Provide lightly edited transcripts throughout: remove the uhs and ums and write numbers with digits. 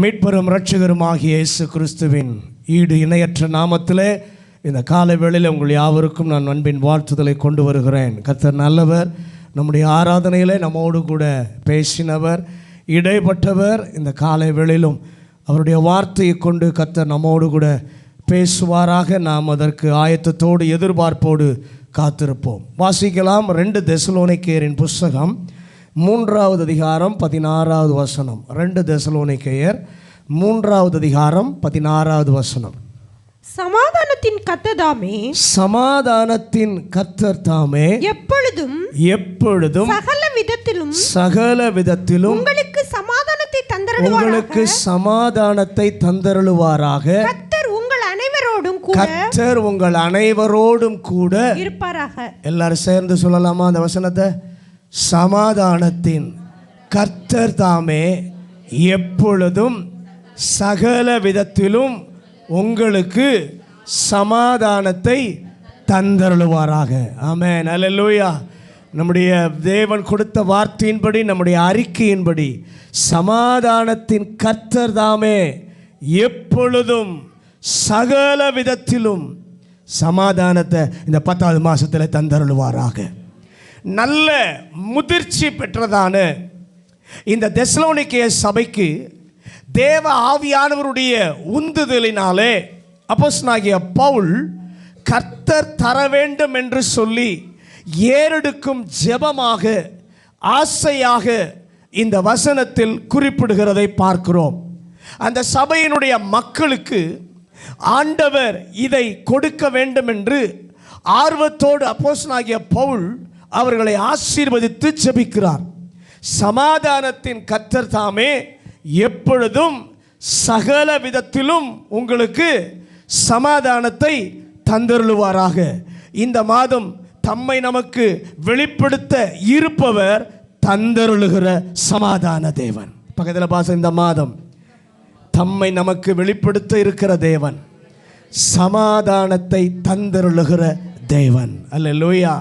மீட்பரும் இரட்சகருமாகிய இயேசு கிறிஸ்துவின் ஈடு இணையற்ற நாமத்திலே இந்த காலை வேளையில் உங்கள் யாவருக்கும் நான் அன்பின் வாழ்த்துதலை கொண்டு வருகிறேன். கர்த்தர் நல்லவர். நம்முடைய ஆராதனையிலே நம்மோடு கூட பேசினவர், இடைப்பட்டவர். இந்த காலை வேளையிலும் அவருடைய வார்த்தையை கொண்டு கர்த்தர் நம்மோடு கூட பேசுவாராக. நாம் அதற்கு ஆயத்தத்தோடு எதிர்பார்ப்போடு காத்திருப்போம். வாசிக்கலாம். 2 தெசலோனிக்கேயரின் புஸ்தகம் 3வது அதிகாரம் 16வது வசனம். 2 தெசலோனிக்கேயர் 3வது அதிகாரம் 16வது வசனம். சமாதானத்தின் கர்த்தர் தாமே, சமாதானத்தின் கர்த்தர் தாமே எப்பொழுதும் சகல விதத்திலும் உங்களுக்கு சமாதானத்தை தந்தருளுவாராக. கர்த்தர் உங்கள் அனைவரோடும் கூட இருப்பாராக. எல்லாரும் சேர்ந்து சொல்லலாமா அந்த வசனத்தை? சமாதானத்தின் கர்த்தர் தாமே எப்பொழுதும் சகல விதத்திலும் உங்களுக்கு சமாதானத்தை தந்தருளுவாராக. ஆமென், அல்லேலூயா. நம்முடைய தேவன் கொடுத்த வார்த்தையின்படி, நம்முடைய அறிக்கையின்படி சமாதானத்தின் கர்த்தர் தாமே எப்பொழுதும் சகல விதத்திலும் சமாதானத்தை இந்த 10வது மாதத்தில் தந்தருளுவாராக. நல்ல முதிர்ச்சி பெற்றதான இந்த தெசலோனிக்கேய சபைக்கு தேவ ஆவியானவருடைய உந்துதலினாலே அப்போஸ்தலனாகிய பவுல் கர்த்தர் தர வேண்டும் என்று சொல்லி ஏறெடுக்கும் ஜெபமாக, ஆசையாக இந்த வசனத்தில் குறிப்பிடுகிறதை பார்க்கிறோம். அந்த சபையினுடைய மக்களுக்கு ஆண்டவர் இதை கொடுக்க வேண்டும் என்று ஆர்வத்தோடு அப்போஸ்தலனாகிய பவுல் அவர்களை ஆசீர்வதித்து ஜெபிக்கிறார். சமாதானத்தின் கர்த்தர் தாமே எப்பொழுதும் சகல விதத்திலும் உங்களுக்கு சமாதானத்தை தந்தருளுவாராக. இந்த மாதம் தம்மை நமக்கு வெளிப்படுத்த இருப்பவர் தந்தருளுகிற சமாதான தேவன். பக்கத்தில் பாச, இந்த மாதம் தம்மை நமக்கு வெளிப்படுத்த இருக்கிற தேவன், சமாதானத்தை தந்தருளுகிற தேவன். அல்லேலூயா.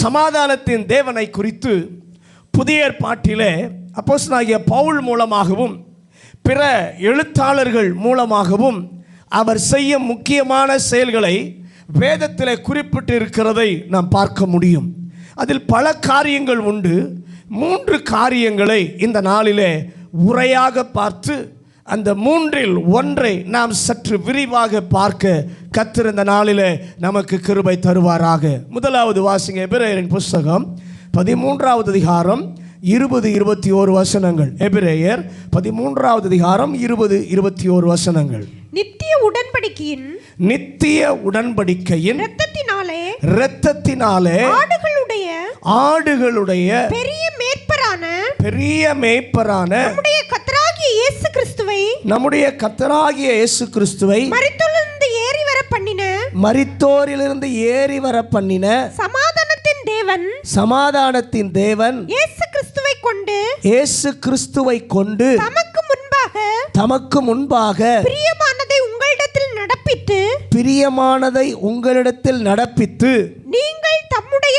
சமாதானத்தின் தேவனை குறித்து புதிய ஏற்பாட்டிலே அப்போஸ்தலனாகிய பவுல் மூலமாகவும் பிற எழுத்தாளர்கள் மூலமாகவும் அவர் செய்யும் முக்கியமான செயல்களை வேதத்தில் குறிப்பிட்டு இருக்கிறதை நாம் பார்க்க முடியும். அதில் பல காரியங்கள் உண்டு. 3 காரியங்களை இந்த நாளிலே உரையாக பார்த்து அந்த 3ல் ஒன்றை நாம் சற்று விரிவாக பார்க்க கர்த்தர் இந்த நாளிலே நமக்கு கிருபை தருவாராக. முதலாவது வாசிங்க. எபிரேயரின் புஸ்தகம் 13வது அதிகாரம் 20-21 வசனங்கள். எபிரேயர் 13வது அதிகாரம் 20-21 வசனங்கள். நித்திய உடன்படிக்கையின் இரத்தத்தினாலே ஆடுகளுடைய பெரிய மேய்ப்பரான நம்முடைய கர்த்தராகிய இயேசு கிறிஸ்துவை மரித்தோரிலிருந்து ஏறி வர பண்ணின சமாதானத்தின் தேவன் இயேசு கிறிஸ்துவை கொண்டு தமக்கு முன்பாக பிரியமானதை உங்களிடத்தில் நடப்பித்து நீங்கள் தம்முடைய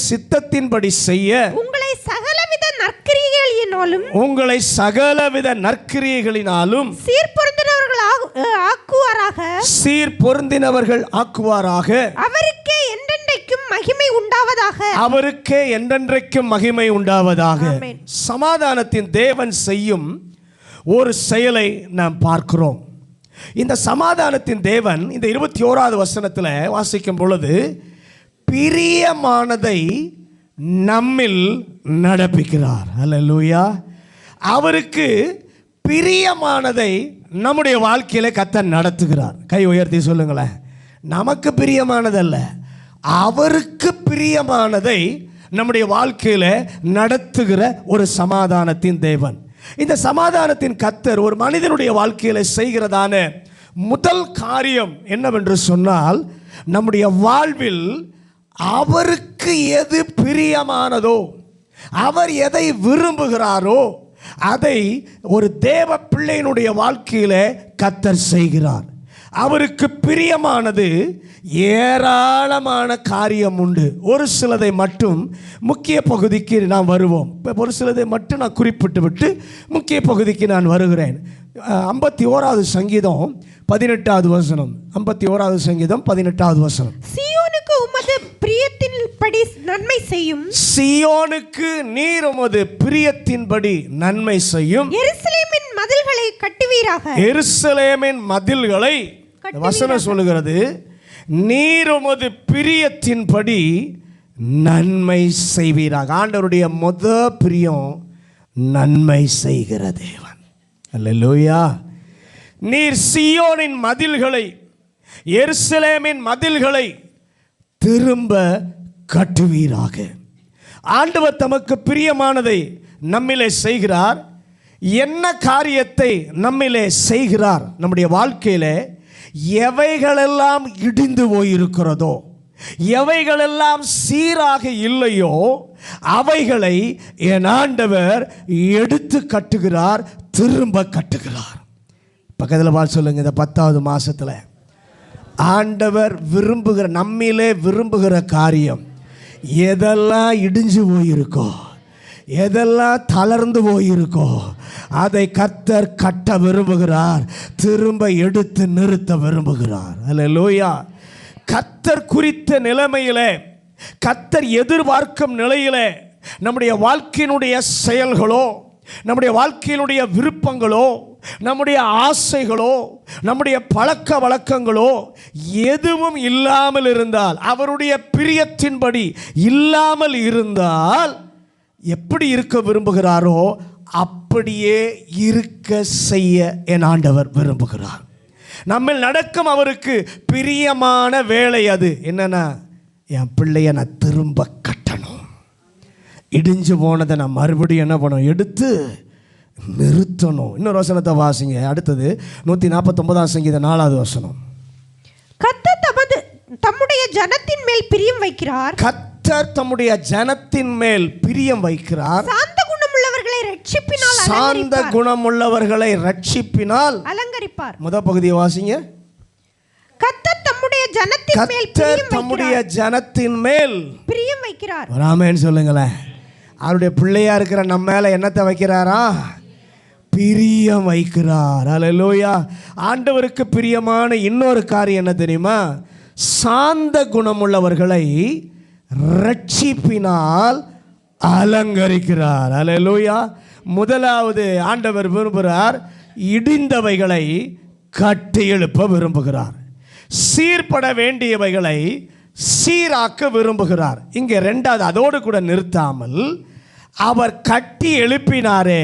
சித்தத்தின்படி செய்ய உங்களை சகலவித நற்கிரியைகளினாலும் சீர்பொருந்தினவர்கள் ஆக்குவாராக. அவருக்கே என்றென்றைக்கும் மகிமை உண்டாவதாக. சமாதானத்தின் தேவன் செய்யும் ஒரு செயலை நாம் பார்க்கிறோம். இந்த சமாதானத்தின் தேவன் இந்த 21வது வசனத்தில் வாசிக்கும் பொழுது பிரியமானதை நம்மில் நடப்பிக்கிறார். அல்லேலூயா. அவருக்கு பிரியமானதை நம்முடைய வாழ்க்கையில கர்த்தர் நடத்துகிறார். கை உயர்த்தி சொல்லுங்களேன். நமக்கு பிரியமானதல்ல, அவருக்கு பிரியமானதை நம்முடைய வாழ்க்கையில நடத்துகிற ஒரு சமாதானத்தின் தேவன். இந்த சமாதானத்தின் கர்த்தர் ஒரு மனிதனுடைய வாழ்க்கையில செய்கிறதான முதல் காரியம் என்னவென்று சொன்னால், நம்முடைய வாழ்வில் அவருக்கு எது பிரியமானதோ, அவர் எதை விரும்புகிறாரோ அதை ஒரு தேவ பிள்ளையினுடைய வாழ்க்கையில கர்த்தர் செய்கிறார். அவருக்கு பிரியமானது ஏராளமான காரியம் உண்டு. ஒரு சிலதை மட்டும் முக்கிய பகுதிக்கு நாம் வருவோம். இப்போ ஒரு சிலதை மட்டும் நான் குறிப்பிட்டு விட்டு முக்கிய பகுதிக்கு நான் வருகிறேன். 51வது சங்கீதம் 18வது வசனம். 51வது சங்கீதம் 18வது வசனம். சீயோனுக்கு உமது பிரியத்தின்படி நன்மை செய்யும். சீயோனுக்கு நீர் உமது பிரியத்தின்படி நன்மை செய்யும். எருசலேமின் மதில்களை கட்டுவீராக. எருசலேமின் மதில்களை வசனம் சொல்லுகிறது, நீர் உமது பிரியத்தின்படி நன்மை செய்வீராக. ஆண்டவருடைய பிரியம் நன்மை செய்கிற தேவன். அல்லேலூயா. நீர் சீயோனின் மதில்களை, எருசலேமின் மதில்களை திரும்ப கட்டுவீராக. ஆண்டவர் தமக்கு பிரியமானதை நம்மிலே செய்கிறார். என்ன காரியத்தை நம்மிலே செய்கிறார்? நம்முடைய வாழ்க்கையிலே எவைகளெல்லாம் இடிந்து போயிருக்கிறதோ, எவைகளெல்லாம் சீராக இல்லையோ, அவைகளை என் ஆண்டவர் எடுத்து கட்டுகிறார், திரும்ப கட்டுகிறார். பக்கத்தில் பார்த்து சொல்லுங்க, இந்த 10வது மாசத்துல ஆண்டவர் விரும்புகிற, நம்மிலே விரும்புகிற காரியம் எதெல்லாம் இடிஞ்சு போயிருக்கோ, எதெல்லாம் தளர்ந்து போயிருக்கோ, அதை கர்த்தர் கட்ட விரும்புகிறார், திரும்ப எடுத்து நிறுத்த விரும்புகிறார். அல்லேலூயா. கர்த்தர் குறித்த நிலைமையிலே, கர்த்தர் எதிர்பார்க்கும் நிலையிலே நம்முடைய வாழ்க்கையினுடைய செயல்களோ, நம்முடைய வாழ்க்கையினுடைய விருப்பங்களோ, நம்முடைய ஆசைகளோ, நம்முடைய பழக்க வழக்கங்களோ எதுவும் இல்லாமல் இருந்தால், அவருடைய பிரியத்தின்படி இல்லாமல் இருந்தால், எப்படி இருக்க விரும்புகிறாரோ அப்படியே இருக்க செய்ய என் ஆண்டவர் விரும்புகிறார். நம்ம நடக்கும் அவருக்கு பிரியமான வேலை அது என்னன்னா, என் பிள்ளைய நான் திரும்ப கட்டணும், இடிஞ்சு போனதை நான் மறுபடியும் என்ன பண்ணணும், எடுத்து நிறுத்தணும். இன்னொரு வசனத்தை வாசிங்க. அடுத்தது 149ஆம் சங்கீதம் 4வது வசனம். கர்த்தர் தம்முடைய ஜனத்தின் மேல் பிரியம் வைக்கிறார். கர்த்தர் தம்முடைய ஜனத்தின் மேல் பிரியம் வைக்கிறார். சாந்த குணமுள்ளவர்களை ரட்சிப்பினால் சாந்த குணமுள்ளவர்களை ரட்சிப்பினால் அலங்கரிப்பார். முதல் பகுதியை வாசிங்க. கர்த்தர் தம்முடைய ஜனத்தின் மேல் தம்முடைய ஜனத்தின் மேல் பிரியம் வைக்கிறார். ராமேன்னு சொல்லுங்களேன். அவருடைய பிள்ளையா இருக்கிற நம்ம மேல என்னத்தை வைக்கிறாரா? பிரியம் வைக்கிறார். அல்லேலூயா. ஆண்டவருக்கு பிரியமான இன்னொரு காரியம் என்ன தெரியுமா? சாந்த குணமுள்ளவர்களை ரட்சிப்பினால் அலங்கரிக்கிறார். அல்லேலூயா. முதலாவது ஆண்டவர் விரும்புகிறார், இடிந்தவைகளை கட்டி எழுப்ப விரும்புகிறார், சீர்பட வேண்டியவைகளை சீராக்க விரும்புகிறார். இங்கே ரெண்டாவது, அதோடு கூட நிறுத்தாமல் அவர் கட்டி எழுப்பினாரே,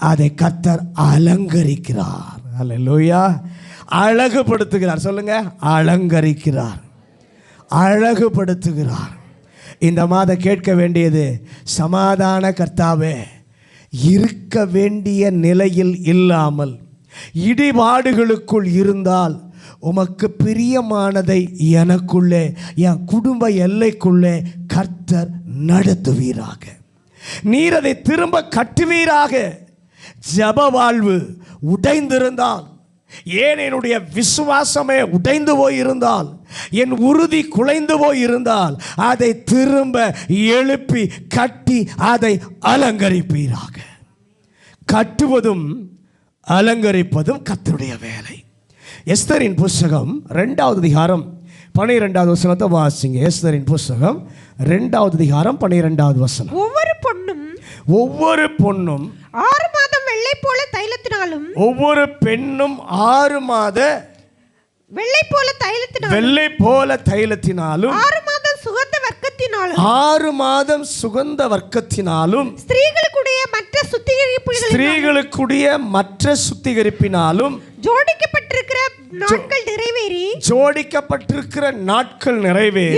அதை கர்த்தர் அலங்கரிக்கிறார். அல்லேலூயா. அழகுபடுத்துகிறார். சொல்லுங்க, அலங்கரிக்கிறார், அழகுபடுத்துகிறார். இந்த மாதம் கேட்க வேண்டியது, சமாதான கர்த்தாவே, இருக்க வேண்டிய நிலையில் இல்லாமல் இடிபாடுகளுக்குள் இருந்தால் உமக்கு பிரியமானதை எனக்குள்ளே, என் குடும்ப எல்லைக்குள்ளே கர்த்தர் நடத்துவீராக. நீர் அதை திரும்ப கட்டுவீராக. ஜப வாழ்வு உடைந்திருந்தால், ஏன் என்னுடைய விசுவாசமே உடைந்து போயிருந்தால், என் உறுதி குலைந்து போயிருந்தால், அதை திரும்ப எழுப்பி கட்டி அதை அலங்கரிப்பீராக. கட்டுவதும் அலங்கரிப்பதும் கர்த்தருடைய வேலை. எஸ்தரின் புஸ்தகம் 2வது அதிகாரம் 12வது வசனத்தை வாசிங்க. எஸ்தரின் புஸ்தகம் 2வது அதிகாரம் 12வது வசனம். ஒவ்வொரு பொண்ணும் 6 மாதம் வெள்ளை போல தைலத்தினாலும், ஒவ்வொரு பெண்ணும் 6 மாத வெள்ளை போல தைலத்தினாலும் 6 மாதம் சுகந்த வர்க்கத்தினாலும் 6 மாதம் சுகந்த வர்க்கத்தினாலும் ஸ்திரீகளுக்குடைய மற்ற சுத்திகரிப்பினாலும் ஜோடிக்கப்பட்டிருக்கிற நாட்கள் நிறைவேறி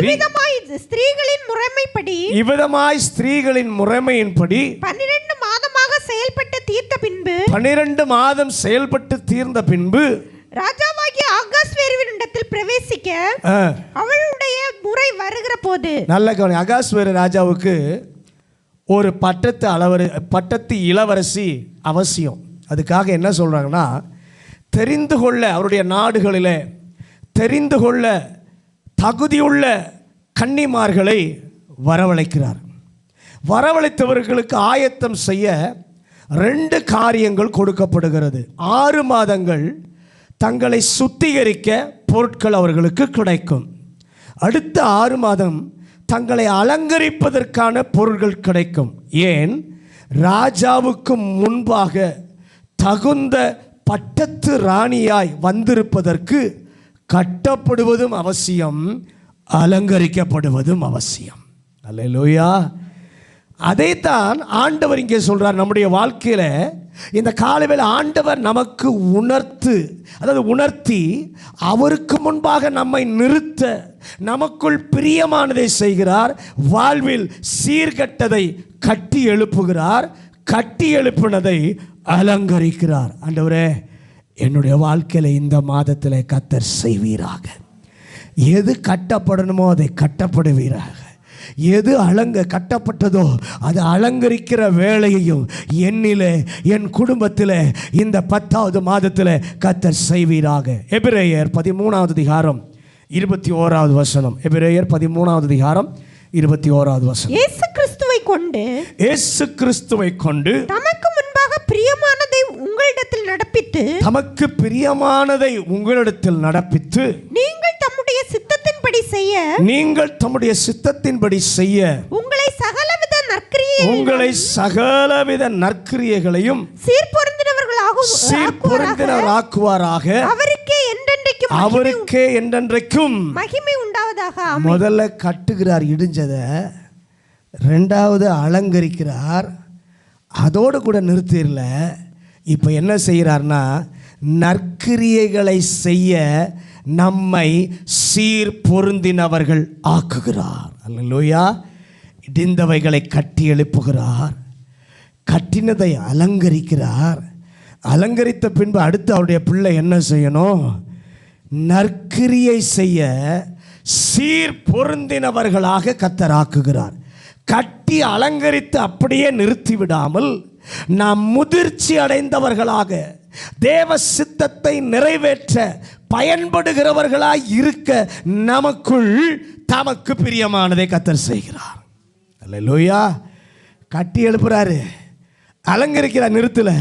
இவ்விதமாய் ஸ்திரீகளின் முறைமையின்படி 12 மாதமாக செயல்பட்டு தீர்த்த பின்பு 12 மாதம் செயல்பட்டு தீர்ந்த பின்பு ராஜாவாகிய அகாஸ்வேருவினிடத்தில் பிரவேசிக்க அவளுடைய முறை வருகிற போது, நல்ல கவனி, அகாஸ்வேரு ராஜாவுக்கு ஒரு பட்டத்து இளவரசி அவசியம். அதுக்காக என்ன சொல்றாங்கன்னா, தெரிந்து கொள்ள அவருடைய நாடுகளிலே தெரிந்து கொள்ள தகுதியுள்ள கன்னிமார்களை வரவழைக்கிறார். வரவழைத்தவர்களுக்கு ஆயத்தம் செய்ய 2 காரியங்கள் கொடுக்கப்படுகிறது. 6 மாதங்கள் தங்களை சுத்திகரிக்க பொருட்கள் அவர்களுக்கு கிடைக்கும். அடுத்த 6 மாதம் தங்களை அலங்கரிப்பதற்கான பொருட்கள் கிடைக்கும். ஏன்? ராஜாவுக்கு முன்பாக தகுந்த பட்டத்து ராணியாய் வந்திருப்பதற்கு கட்டப்படுவதும் அவசியம், அலங்கரிக்கப்படுவதும் அவசியம். அல்லேலூயா. அதைத்தான் ஆண்டவர் இங்கே சொல்றார். நம்முடைய வாழ்க்கையில் இந்த காலவேளை ஆண்டவர் நமக்கு உணர்த்தி அவருக்கு முன்பாக நம்மை நிறுத்த நமக்குள் பிரியமானதை செய்கிறார். வாழ்வில் சீர்கட்டதை கட்டி எழுப்புகிறார், கட்டி எழுப்பினதை அலங்கரிக்கிறார். ஆண்டவரே, என்னுடைய வாழ்க்கையில் இந்த மாதத்தில் கர்த்தர் செய்வீராக. எது கட்டப்படணுமோ அதை கட்டப்படுவீராக. எது கட்டப்பட்டதோ அது அலங்கரிக்கிற வேலையையும் என்னிலே என் குடும்பத்தில் இந்த 10வது மாதத்தில் கர்த்தர் செய்வீராக. எபிரேயர் 13வது அதிகாரம் 21வது வசனம். எபிரேயர் 13வது அதிகாரம் 21வது வசனம். இயேசு கிறிஸ்துவை கொண்டு தமக்கு முன்பாக பிரியமானதை உங்களிடத்தில் நடப்பித்து நீங்கள் தம்முடைய சித்தத்தின்படி செய்ய உங்களை சகலவித நற்கிரியைகளையும் சீர்பொருந்தினவராக்குவாராக. அவருக்கே என்றென்றைக்கும் மகிமை உண்டாவதாக. முதல்ல கட்டுகிறார் இடிஞ்சதை, 2வது அலங்கரிக்கிறார். அதோடு கூட நிறுத்திடல. இப்போ என்ன செய்கிறார்னா, நற்கிரியைகளை செய்ய நம்மை சீர் பொருந்தினவர்கள் ஆக்குகிறார். அல்லேலூயா. இடிந்தவைகளை கட்டி எழுப்புகிறார், கட்டினதை அலங்கரிக்கிறார். அலங்கரித்த பின்பு அடுத்து அவருடைய பிள்ளை என்ன செய்யணும்? நற்கிரியை செய்ய சீர் பொருந்தினவர்களாக கர்த்தர் ஆக்குகிறார். கட்டி அலங்கரித்து அப்படியே நிறுத்திவிடாமல் நாம் முதிர்ச்சி அடைந்தவர்களாக தேவ சித்தத்தை நிறைவேற்ற பயன்படுகிறவர்களாய் இருக்க தமக்கு பிரியமானதை கர்த்தர் செய்கிறார். அல்லேலூயா. கட்டி எழுப்புறாரு, அலங்கரிக்கிறார், நிறுத்தல,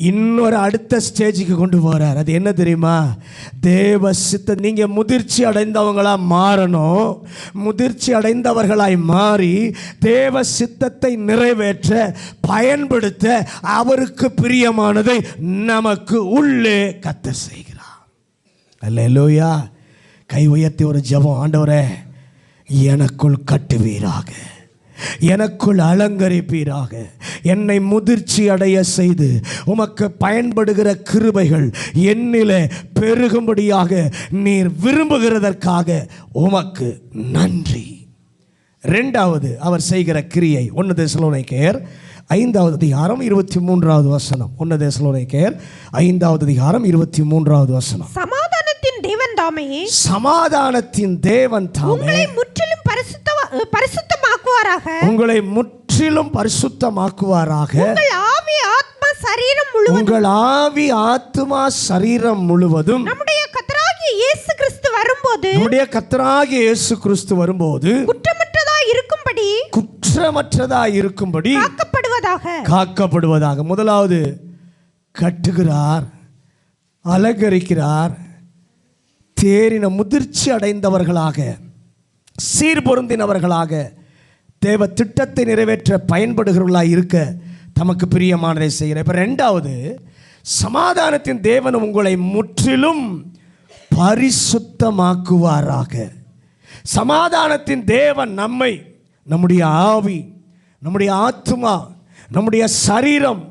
இன்னொரு அடுத்த ஸ்டேஜுக்கு கொண்டு போகிறார். அது என்ன தெரியுமா? தேவ சித்தம். நீங்கள் முதிர்ச்சி அடைந்தவங்களாக மாறணும். முதிர்ச்சி அடைந்தவர்களாய் மாறி தேவ சித்தத்தை நிறைவேற்ற பயன்படுத்த அவருக்கு பிரியமானதை நமக்கு உள்ளே கர்த்தர் செய்கிறார். அல்லேலூயா. கை உயர்த்தி ஒரு ஜெபம். ஆண்டவரே, எனக்குள் கட்டுவீராக, எனக்குள் அலங்கரிப்பீராக, என்னை முதிர்ச்சி அடைய செய்து உமக்கு பயன்படுகிற கிருபைகள் என்னிலே பெருகும்படியாக நீர் விரும்புகிறதற்காக உமக்கு நன்றி. 2வது அவர் செய்கிற கிரியை 1 தெசலோனிக்கேயர் 5வது அதிகாரம் 23வது வசனம். 1 தெசலோனிக்கேயர் 5வது அதிகாரம் 23வது வசனம். சமாதானத்தின் தேவன் தாமே உங்களை முற்றிலும் பரிசுத்தமாக்குவாராக. உங்கள் ஆவி ஆத்மா சரீரம் முழுவதும் நம்முடைய கர்த்தராகிய இயேசு கிறிஸ்து வரும்போது குற்றமற்றதாய் இருக்கும்படி காக்கப்படுவதாக. முதலாவது கட்டுகிறார், அலங்கரிக்கிறார். தேறின முதிர்ச்சி அடைந்தவர்களாக, சீர்பொருந்தினவர்களாக தேவ திட்டத்தை நிறைவேற்ற பயன்படுகிறவர்களாக இருக்க தமக்கு பிரியமானதை செய்கிறார். இப்போ 2வது, சமாதானத்தின் தேவன் உங்களை முற்றிலும் பரிசுத்தமாக்குவாராக. சமாதானத்தின் தேவன் நம்மை, நம்முடைய ஆவி, நம்முடைய ஆத்மா, நம்முடைய சரீரம்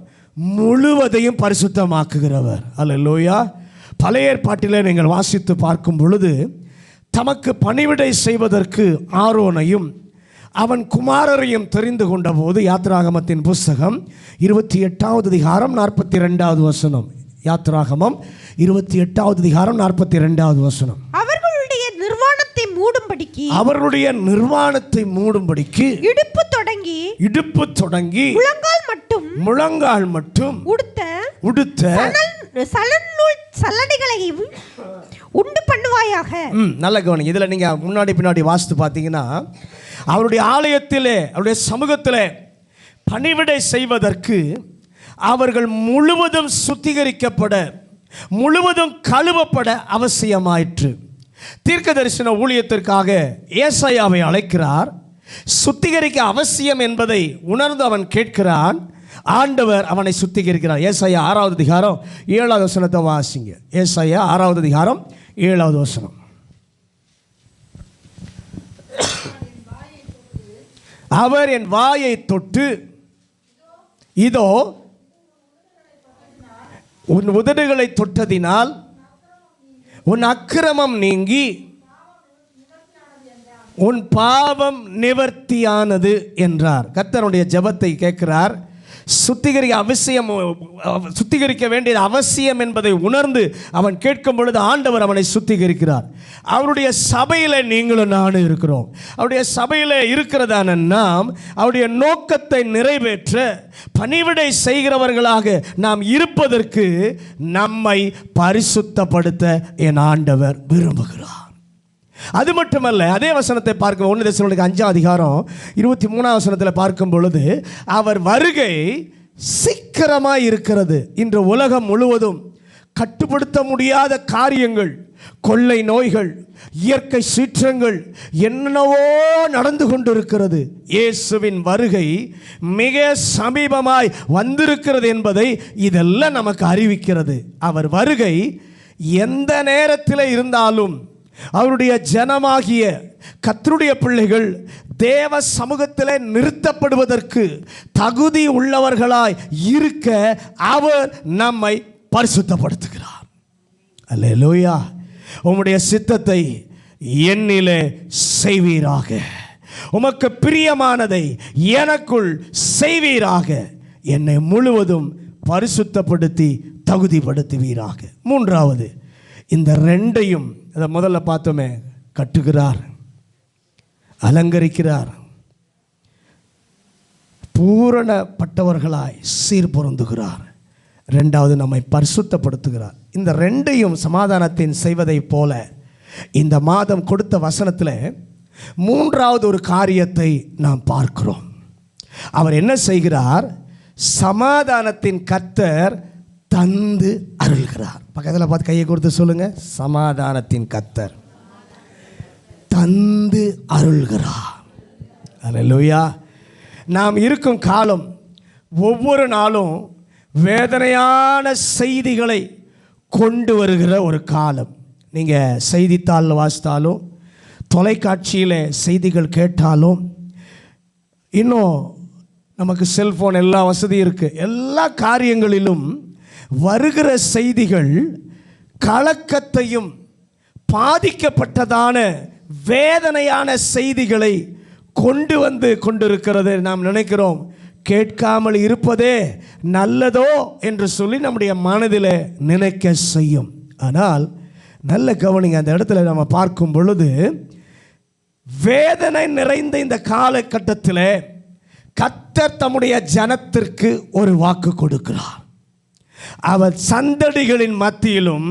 முழுவதையும் பரிசுத்தமாக்குகிறவர். அல்லேலூயா. பழைய ஏற்பாட்டிலே நீங்கள் வாசித்து பார்க்கும் பொழுது தமக்கு பணிவிடை செய்வதற்கு ஆரோனையும் அவன் குமாரரையும் தெரிந்து கொண்ட போது, யாத்ராகமத்தின் புஸ்தகம் 28வது அதிகாரம் 42வது வசனம். யாத்ராகமம் 28வது அதிகாரம் 42வது வசனம். அவர்களுடைய நிர்வாணத்தை மூடும்படிக்கு இடுப்பு தொடங்கி முழங்கால் மட்டும் உடுத்த சல்லடைகளையும் உண்டு பண்ணுவாயாக. நல்ல கவனிங்க. இதில் நீங்கள் முன்னாடி பின்னாடி வாசித்து பார்த்தீங்கன்னா அவருடைய ஆலயத்திலே அவருடைய சமூகத்திலே பணிவிடை செய்வதற்கு அவர்கள் முழுவதும் சுத்திகரிக்கப்பட முழுவதும் கழுவப்பட அவசியமாயிற்று. தீர்க்க தரிசன ஊழியத்திற்காக ஏசாயாவை அழைக்கிறார். சுத்திகரிக்க அவசியம் என்பதை உணர்ந்து அவன் கேட்கிறான். ஆண்டவர் அவனை சுத்திகரிக்கிறார். ஏசாயா 6வது அதிகாரம் 7வது வசனத்தை வாசிங்க. ஏசாயா 6வது அதிகாரம் 7வது வசனம். அவர் என் வாயை தொட்டு, இதோ உன் உதடுகளை தொட்டதினால் உன் அக்கிரமம் நீங்கி உன் பாவம் நிவர்த்தியானது என்றார். கர்த்தருடைய ஜெபத்தை கேட்கிறார். சுத்திகரிக்க வேண்டியது அவசியம் என்பதை உணர்ந்து அவன் கேட்கும் பொழுது ஆண்டவர் அவனை சுத்திகரிக்கிறார். அவருடைய சபையில் நீங்களும் நானும் இருக்கிறோம். அவருடைய சபையில் இருக்கிறதான நாம் அவருடைய நோக்கத்தை நிறைவேற்ற பணிவிடை செய்கிறவர்களாக நாம் இருப்பதற்கு நம்மை பரிசுத்தப்படுத்த என் ஆண்டவர் விரும்புகிறார். அது மட்டுமல்ல, அதே வசனத்தை பார்க்க 1 தெசலோனிக்கர் 5வது அதிகாரம் 23வது வசனத்தில் பார்க்கும் பொழுது அவர் வருகை சீக்கிரமாய் இருக்கிறது. இன்று உலகம் முழுவதும் கட்டுப்படுத்த முடியாத காரியங்கள், கொள்ளை நோய்கள், இயற்கை சீற்றங்கள் என்னவோ நடந்து கொண்டிருக்கிறது. இயேசுவின் வருகை மிக சமீபமாய் வந்திருக்கிறது என்பதை இதெல்லாம் நமக்கு அறிவிக்கிறது. அவர் வருகை எந்த நேரத்தில் இருந்தாலும் அவருடைய ஜனமாகிய கர்த்தருடைய பிள்ளைகள் தேவ சமூகத்தில் நிறுத்தப்படுவதற்கு தகுதி உள்ளவர்களாய் இருக்க அவர் நம்மை பரிசுத்தப்படுத்துகிறார். அல்லேலூயா. உம்முடைய சித்தத்தை என்னிலே செய்வீராக, உமக்கு பிரியமானதை எனக்குள் செய்வீராக, என்னை முழுவதும் பரிசுத்தப்படுத்தி தகுதிப்படுத்துவீராக. 3வது, இந்த ரெண்டையும் அதை முதல்ல பார்த்தோமே, கட்டுகிறார், அலங்கரிக்கிறார், பூரணப்பட்டவர்களாய் சீர்பொருந்துகிறார். 2வது நம்மை பரிசுத்தப்படுத்துகிறார். இந்த ரெண்டையும் சமாதானத்தின் செய்வதைப் போல இந்த மாதம் கொடுத்த வசனத்தில் 3வது ஒரு காரியத்தை நாம் பார்க்கிறோம். அவர் என்ன செய்கிறார்? சமாதானத்தின் கர்த்தர் தந்து அருள்கிறார். பக்கத்தில் பார்த்து கையை கொடுத்து சொல்லுங்க, சமாதானத்தின் கர்த்தர் தந்து அருள்கிறார். அல்லேலூயா. நாம் இருக்கும் காலம் ஒவ்வொரு நாளும் வேதனையான செய்திகளை கொண்டு வருகிற ஒரு காலம். நீங்கள் செய்தித்தாளில் வாசித்தாலும், தொலைக்காட்சியில் செய்திகள் கேட்டாலும், இன்னும் நமக்கு செல்ஃபோன் எல்லா வசதியும் இருக்குது. எல்லா காரியங்களிலும் வருகிற செய்திகள் கலக்கத்தையும் பாதிக்கப்பட்டதான வேதனையான செய்திகளை கொண்டு வந்து கொண்டிருக்கிறது. நாம் நினைக்கிறோம் கேட்காமல் இருப்பதே நல்லதோ என்று சொல்லி நம்முடைய மனதில் நினைக்க செய்யும். ஆனால் நல்ல கவனிங்க, அந்த இடத்துல நம்ம பார்க்கும் பொழுது வேதனை நிறைந்த இந்த காலகட்டத்தில் கர்த்தர் தம்முடைய ஜனத்திற்கு ஒரு வாக்கு கொடுக்கிறார். அவர் சந்தடிகளின் மத்தியிலும்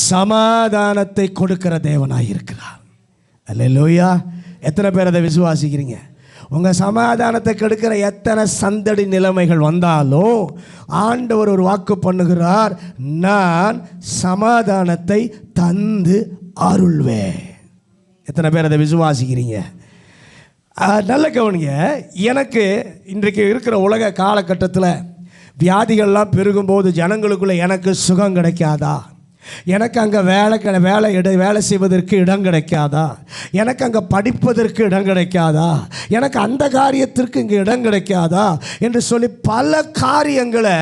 சமாதானத்தை கொடுக்கிற தேவனாயிருக்கிறார். அல்லேலூயா. எத்தனை பேர் அதை விசுவாசிக்கிறீங்க? உங்கள் சமாதானத்தை கெடுக்கிற எத்தனை சந்தடி நிலைமைகள் வந்தாலும் ஆண்டவர் ஒரு வாக்கு பண்ணுகிறார், நான் சமாதானத்தை தந்து அருள்வேன். எத்தனை பேர் அதை விசுவாசிக்கிறீங்க? நல்ல கவனிங்க. எனக்கு இன்றைக்கு இருக்கிற உலக காலகட்டத்தில் வியாதிகள்லாம் பெருகும்போது ஜனங்களுக்குள்ளே எனக்கு சுகம் கிடைக்காதா? எனக்கு அங்கே வேலை செய்வதற்கு இடம் கிடைக்காதா? எனக்கு அங்கே படிப்பதற்கு இடம் கிடைக்காதா? எனக்கு அந்த காரியத்திற்கு இங்கே இடம் கிடைக்காதா என்று சொல்லி பல காரியங்களை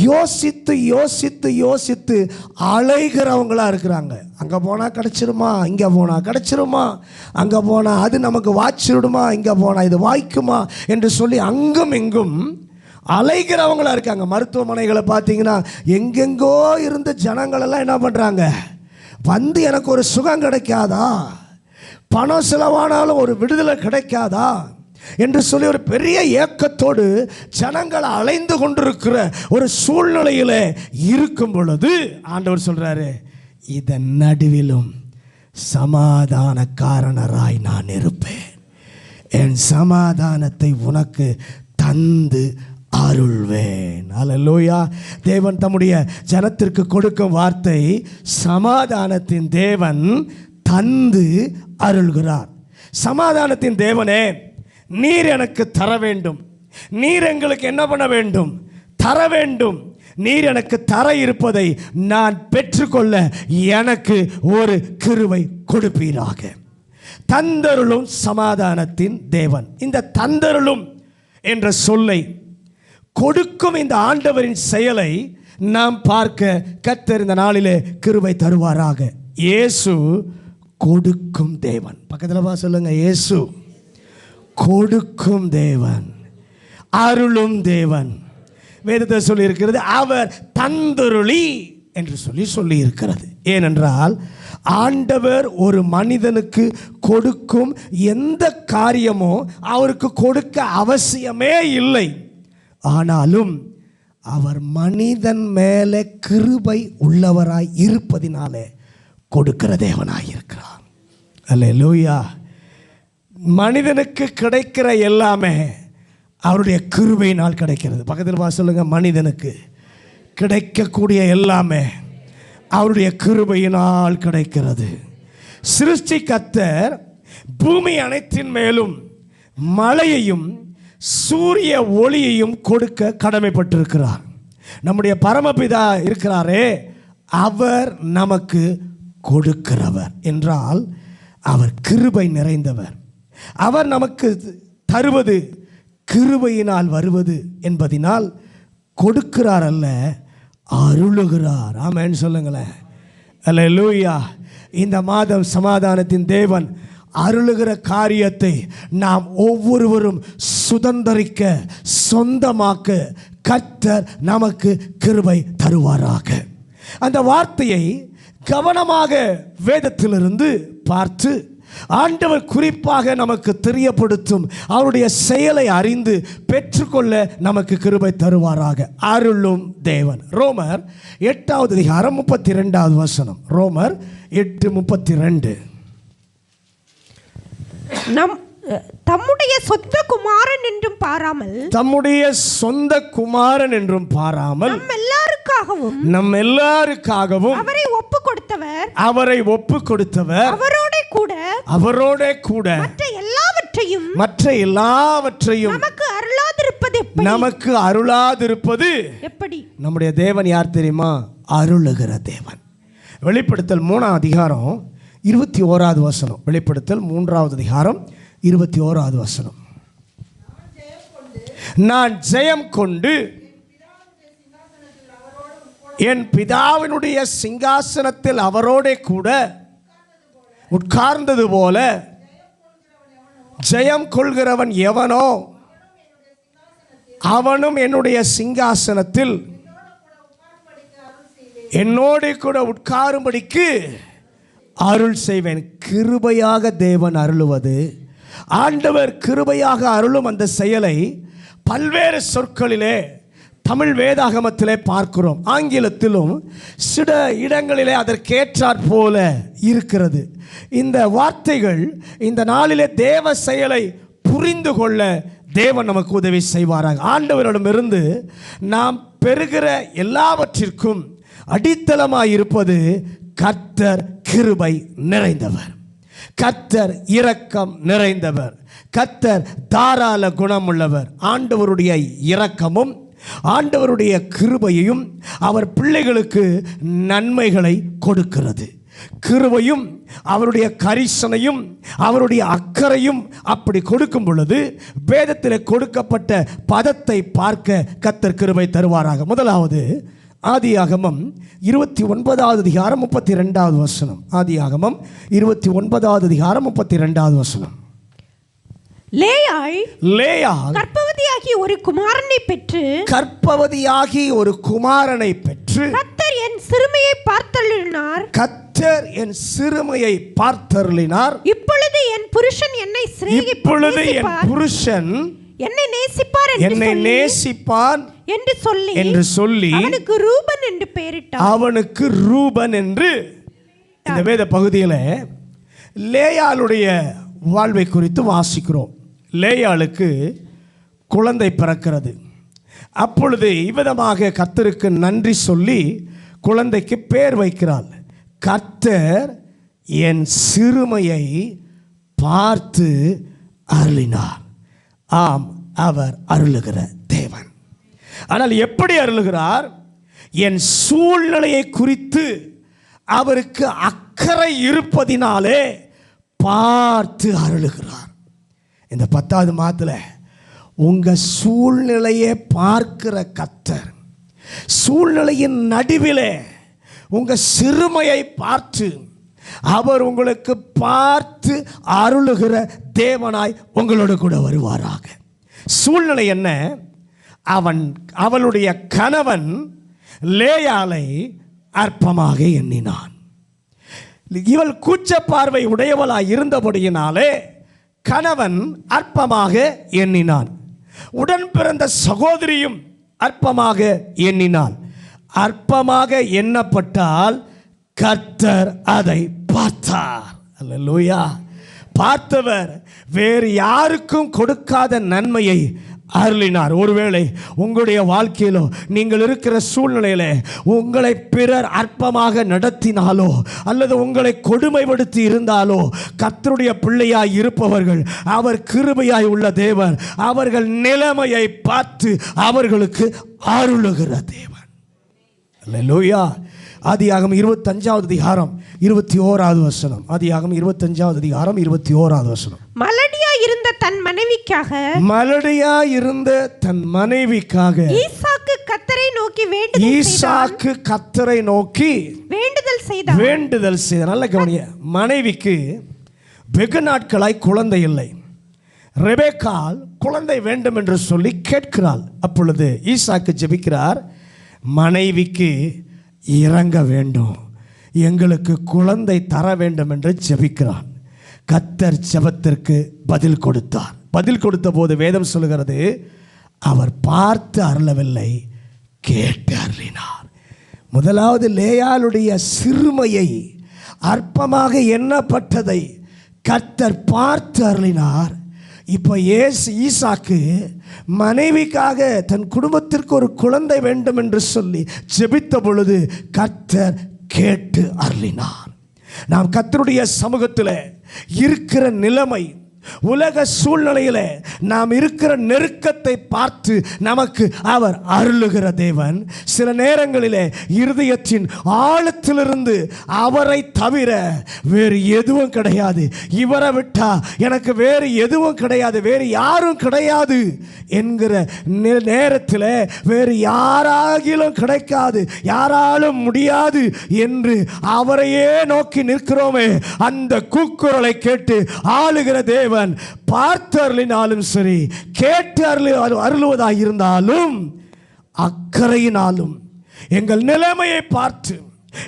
யோசித்து யோசித்து யோசித்து அலைகிறவங்களா இருக்கிறாங்க. அங்கே போனால் கிடச்சிருமா, இங்கே போனால் கிடச்சிருமா, அங்கே போனால் அது நமக்கு வாய்ச்சிடுமா, இங்கே போனால் இது வாய்க்குமா என்று சொல்லி அங்கும் இங்கும் அலைகிறவங்களா இருக்காங்க. மருத்துவமனைகளை பார்த்தீங்கன்னா எங்கெங்கோ இருந்த ஜனங்களெல்லாம் என்ன பண்ணுறாங்க, வந்து எனக்கு ஒரு சுகம் கிடைக்காதா, பணம் செலவானாலும் ஒரு விடுதலை கிடைக்காதா, என்று சொல்லி ஒரு பெரிய ஏக்கத்தோடு ஜனங்கள் அலைந்து கொண்டிருக்கிற ஒரு சூழ்நிலையில் இருக்கும் பொழுது ஆண்டவர் சொல்றாரு, இதன் நடுவிலும் சமாதானக்காரனராய் நான் இருப்பேன், என் சமாதானத்தை உனக்கு தந்து அருள்வேன். அல்லேலூயா. தேவன் தம்முடைய ஜனத்திற்கு கொடுக்கும் வார்த்தை, சமாதானத்தின் தேவன் தந்து அருள்கிறார். சமாதானத்தின் தேவனே, நீர் எனக்கு தர வேண்டும், நீர் எங்களுக்கு என்ன பண்ண வேண்டும்? தர வேண்டும். நீர் எனக்கு தர இருப்பதை நான் பெற்றுக்கொள்ள எனக்கு ஒரு கிருபை கொடுப்பீராக. தந்தருளும் சமாதானத்தின் தேவன். இந்த தந்தருளும் என்ற சொல்லை கொடுக்கும் இந்த ஆண்டவரின் செயலை நாம் பார்க்க கர்த்தர் இந்த நாளிலே கிருபை தருவாராக. இயேசு கொடுக்கும் தேவன். பக்கத்தில் சொல்லுங்க, இயேசு கொடுக்கும் தேவன், அருளும் தேவன். வேதத்தை சொல்லி இருக்கிறது, அவர் தந்தருளி என்று சொல்லி இருக்கிறது. ஏனென்றால் ஆண்டவர் ஒரு மனிதனுக்கு கொடுக்கும் எந்த காரியமோ அவருக்கு கொடுக்க அவசியமே இல்லை. ஆனாலும் அவர் மனிதன் மேலே கிருபை உள்ளவராய் இருப்பதினாலே கொடுக்கிற தேவனாய் இருக்கிறார். அல்லேலூயா. மனிதனுக்கு கிடைக்கிற எல்லாமே அவருடைய கிருபையினால் கிடைக்கிறது. பக்கத்தில் சொல்லுங்க, மனிதனுக்கு கிடைக்கக்கூடிய எல்லாமே அவருடைய கிருபையினால் கிடைக்கிறது. சிருஷ்டி கர்த்தர் பூமி அனைத்தின் மேலும் மழையையும் சூரிய ஒளியையும் கொடுக்க கடமைப்பட்டிருக்கிறார். நம்முடைய பரமபிதா இருக்கிறாரே, அவர் நமக்கு கொடுக்கிறவர் என்றால் அவர் கிருபை நிறைந்தவர். அவர் நமக்கு தருவது கிருபையினால் வருவது என்பதினால் கொடுக்கிறார் அல்ல, அருளுகிறார். ஆமென் சொல்லுங்களேன். அல்லேலூயா. இந்த மாதம் சமாதானத்தின் தேவன் அருளுகிற காரியத்தை நாம் ஒவ்வொருவரும் சுதந்தரிக்க, சொந்தமாக்க கர்த்தர் நமக்கு கிருபை தருவாராக. அந்த வார்த்தையை கவனமாக வேதத்திலிருந்து பார்த்து ஆண்டவர் குறிப்பாக நமக்கு தெரியப்படுத்தும் அவருடைய செயலை அறிந்து பெற்றுக்கொள்ள நமக்கு கிருபை தருவாராக. அருளும் தேவன். ரோமர் 8வது அதிகாரம் 32வது வசனம். ரோமர் 8:32. தம்முடைய சொந்த குமாரன் என்றும் பாராமல், தம்முடைய சொந்த குமாரன் என்றும் பாராமல், நம் எல்லாருக்காகவும் அவரை ஒப்பு கொடுத்தவர், அவரோட கூட மற்ற எல்லாவற்றையும் நமக்கு அருளாதிருப்பது எப்படி? நம்முடைய தேவன் யார் தெரியுமா? அருளுகிற தேவன். வெளிப்படுத்தல் 3ஆம் அதிகாரம் 21வது வசனம். வெளிப்படுத்தல் 3வது அதிகாரம் 21வது வசனம். நான் ஜெயம் கொண்டு என் பிதாவினுடைய சிங்காசனத்தில் அவரோட கூட உட்கார்ந்தது போல ஜெயம் கொள்கிறவன் எவனோ அவனும் என்னுடைய சிங்காசனத்தில் என்னோட கூட உட்காரும்படிக்கு அருள் செய்வேன். கிருபையாக தேவன் அருளுவது, ஆண்டவர் கிருபையாக அருளும் அந்த செயலை பல்வேறு சொற்களிலே தமிழ் வேதாகமத்திலே பார்க்கிறோம். ஆங்கிலத்திலும் சில இடங்களிலே அதற்கேற்றாற் போல இருக்கிறது. இந்த வார்த்தைகள் இந்த நாளிலே தேவ செயலை புரிந்து கொள்ள தேவன் நமக்கு உதவி செய்வாராக. ஆண்டவரிடமிருந்து நாம் பெறுகிற எல்லாவற்றிற்கும் அடித்தளமாய் இருப்பது கர்த்தர் கிருபை நிறைந்தவர், கர்த்தர் இரக்கம் நிறைந்தவர், கர்த்தர் தாராள குணமுள்ளவர். ஆண்டவருடைய இரக்கமும் ஆண்டவருடைய கிருபையையும் அவர் பிள்ளைகளுக்கு நன்மைகளை கொடுக்கிறது. கிருபையும் அவருடைய கரிசனையும் அவருடைய அக்கறையும் அப்படி கொடுக்கும் பொழுது வேதத்தில் கொடுக்கப்பட்ட பதத்தை பார்க்க கர்த்தர் கிருபை தருவாராக. முதலாவது ஆதியாகமம் 29வது அதிகாரம் 32வது வசனம். ஆதியாகமம் 29வது அதிகாரம் 32வது வசனம். லேயாள் கர்ப்பவதியாகி ஒரு குமாரனை பெற்று கர்த்தர் என் சிறுமையை பார்த்தருளினார். கர்த்தர் என் சிறுமையை பார்த்தருளினார். இப்பொழுது என் புருஷன் என்னை என்னை நேசிப்பான் என்று சொல்லி அவனுக்கு ரூபன் என்று பெயரிட்டார். அவனுக்கு ரூபன் என்று. இந்த வேத பகுதியில் லேயாளுடைய வாழ்வை குறித்து வாசிக்கிறோம். லேயாளுக்கு குழந்தை பிறக்கிறது. அப்பொழுது இவ்விதமாக கர்த்தருக்கு நன்றி சொல்லி குழந்தைக்கு பேர் வைக்கிறாள். கர்த்தர் என் சிறுமையை பார்த்து அருளினார். ஆம், அவர் அருளுகிற தேவன். ஆனால் எப்படி அருளுகிறார்? என் சூழ்நிலையை குறித்து அவருக்கு அக்கறை இருப்பதினாலே பார்த்து அருளுகிறார். இந்த 10வது மாதத்தில் உங்கள் சூழ்நிலையை பார்க்கிற கர்த்தர், சூழ்நிலையின் நடுவிலே உங்கள் சிறுமையை பார்த்து அவர் உங்களுக்கு பார்த்து அருளுகிற தேவனாய் உங்களோடு கூட வருவாராக. சூழ்நிலை என்ன? அவளுடைய கணவன் லேயாளை அற்பமாக எண்ணினான். இவள் கூச்ச பார்வை உடையவளாய் இருந்தபடியினாலே கணவன் அற்பமாக எண்ணினான். உடன் பிறந்த சகோதரியும் அற்பமாக எண்ணினாள். அற்பமாக எண்ணப்பட்டால் கர்த்தர் அதை பார்த்தார். அல்லேலூயா. பார்த்தவர் வேறு யாருக்கும் கொடுக்காத நன்மையை அருளினார். ஒருவேளை உங்களுடைய வாழ்க்கையிலோ நீங்கள் இருக்கிற சூழ்நிலையில உங்களை பிறர் அற்பமாக நடத்தினாலோ அல்லது உங்களை கொடுமைப்படுத்தி இருந்தாலோ கர்த்தருடைய பிள்ளையாய் இருப்பவர்கள் அவர் கிருபையாய் உள்ள தேவன். அவர்கள் நிலைமையை பார்த்து அவர்களுக்கு அருளுகிற தேவன். அல்லேலூயா. ஆதியாகமம் 25வது அதிகாரம் 21வது வசனம். ஆதியாகமம் 25வது அதிகாரம் 21வது வசனம். மலடியா இருந்த தன் மனைவிக்காக ஈசாக்கு கர்த்தரை நோக்கி வேண்டுதல் செய்தார். நல்ல கவனிய. மனைவிக்கு வெகு நாட்களாய் குழந்தை இல்லை. ரெபெக்காள் குழந்தை வேண்டும் என்று சொல்லி கேட்கிறாள். அப்பொழுது ஈசாக்கு ஜெபிக்கிறார், மனைவிக்கு இறங்க வேண்டும், எங்களுக்கு குழந்தை தர வேண்டும் என்று ஜெபிக்கிறான். கர்த்தர் ஜெபத்திற்கு பதில் கொடுத்தார். பதில் கொடுத்த போது வேதம் சொல்லுகிறது, அவர் பார்த்து அருளவில்லை, கேட்டு அருளினார். முதலாவது லேயாளுடைய சிறுமையை, அற்பமாக எண்ணப்பட்டதை கர்த்தர் பார்த்து அருளினார். இப்போ ஈசாக்கு மனைவிக்காக தன் குடும்பத்திற்கு ஒரு குழந்தை வேண்டும் என்று சொல்லி ஜெபித்த பொழுது கர்த்தர் கேட்டு அருளினார். நாம் கர்த்தருடைய சமூகத்தில் இருக்கிற நிலைமை, உலக சூழ்நிலையில் நாம் இருக்கிற நெருக்கத்தை பார்த்து நமக்கு அவர் அருளுகிற தேவன். சில நேரங்களிலே இருதயத்தின் ஆழத்திலிருந்து அவரை தவிர வேறு எதுவும் கிடையாது, இவரை விட்டா எனக்கு வேறு எதுவும் கிடையாது, வேறு யாரும் கிடையாது என்கிற நேரத்தில் வேறு யாராகிலும் கிடைக்காது, யாராலும் முடியாது என்று அவரையே நோக்கி நிற்கிறோமே, அந்த கூக்குரலை கேட்டு ஆளுகிற தேவன் பார்த்து அருளினாலும் சரி, கேட்டு அருளுவதாக இருந்தாலும் அக்கறையினாலும் எங்கள் நிலைமையை பார்த்து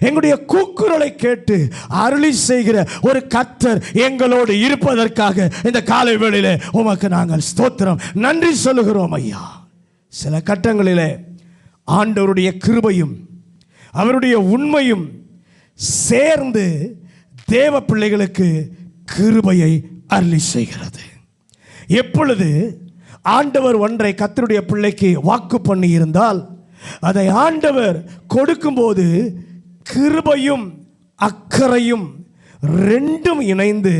எங்களுடைய கூக்குரலை கேட்டு அருளி செய்கிற ஒரு கர்த்தர் எங்களோடு இருப்பதற்காக இந்த காலை வேளையிலே உமக்கு நாங்கள் ஸ்தோத்திரம், நன்றி சொல்லுகிறோம் ஐயா. சில கட்டங்களிலே ஆண்டவருடைய கிருபையும் அவருடைய உண்மையும் சேர்ந்து தேவ பிள்ளைகளுக்கு கிருபையை அருளி செய்கிறது. எப்பொழுது ஆண்டவர் ஒன்றை கர்த்தருடைய பிள்ளைக்கு வாக்கு பண்ணி இருந்தால் அதை ஆண்டவர் கொடுக்கும்போது கிருபையும் அக்கறையும் ரெண்டும் இணைந்து